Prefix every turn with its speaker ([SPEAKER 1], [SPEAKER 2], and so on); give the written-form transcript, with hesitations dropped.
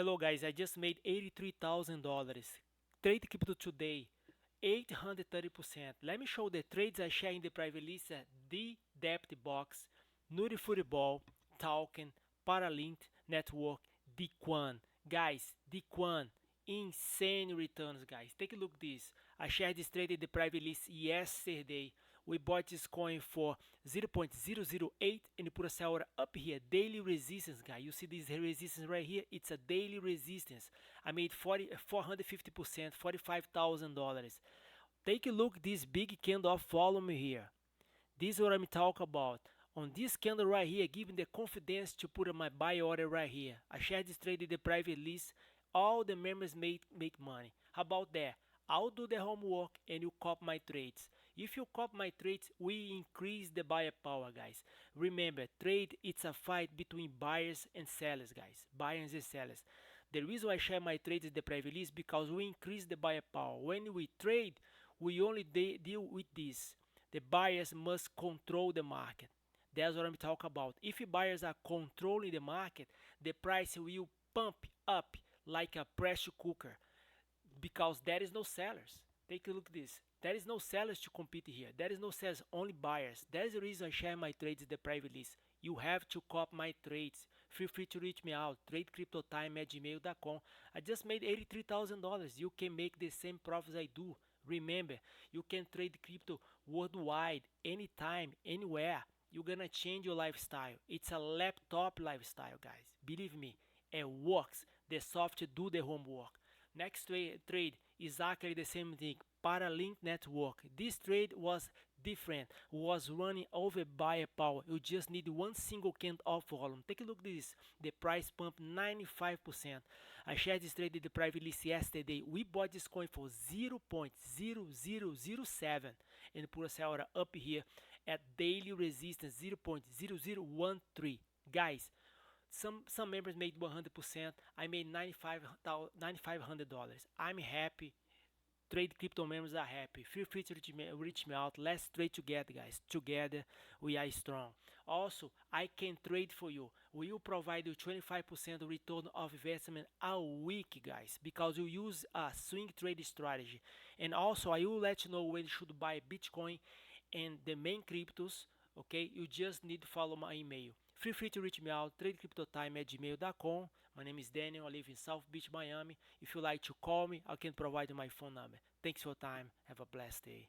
[SPEAKER 1] Hello guys, I just made $83,000. Trade crypto today, 830%. Let me show the trades I share in the private list. The Depth Box, NuriFootBall, Talken, Paralink Network, the QWAN. Guys, the QWAN, insane returns guys. Take a look at this. I shared this trade in the private list yesterday. We bought this coin for 0.008 and put a sell order up here. Daily resistance guys. You see this resistance right here? It's a daily resistance. I made 450%, $45,000. Take a look at this big candle. Follow me here. This is what I'm talking about. On this candle right here, giving the confidence to put my buy order right here. I shared this trade in the private list. All the members make money. How about that? I'll do the homework and you copy my trades. If you copy my trades, we increase the buyer power, guys. Remember, trade, it's a fight between buyers and sellers, guys. Buyers and sellers. The reason I share my trades in the private list because we increase the buyer power. When we trade, we only deal with this. The buyers must control the market. That's what I'm talking about. If buyers are controlling the market, the price will pump up like a pressure cooker because there is no sellers. Take a look at this. There is no sellers to compete here. There is no sellers, only buyers. That is the reason I share my trades in the private list. You have to copy my trades. Feel free to reach me out. TradeCryptoTime@gmail.com. I just made $83,000. You can make the same profits I do. Remember, you can trade crypto worldwide, anytime, anywhere. You're gonna change your lifestyle. It's a laptop lifestyle, guys. Believe me, it works. The software do the homework. Next trade, exactly the same thing. Paralink Network. This trade was different. Was running over buyer power. You just need one single candle of volume. Take a look at this. The price pump 95%. I shared this trade in the private list yesterday. We bought this coin for 0.0007 and put a sell order up here at daily resistance 0.0013. Guys, some members made 100%. I made $9,500. I'm happy. Trade crypto members are happy. Feel free to reach me out. Let's trade together, guys. Together we are strong. Also, I can trade for you. We will provide you 25% return of investment a week, guys, because you use a swing trade strategy. And also, I will let you know when you should buy Bitcoin and the main cryptos. Okay, you just need to follow my email. Feel free to reach me out, tradecryptotime@gmail.com. My name is Daniel. I live in South Beach, Miami. If you like to call me, I can provide you my phone number. Thanks for your time. Have a blessed day.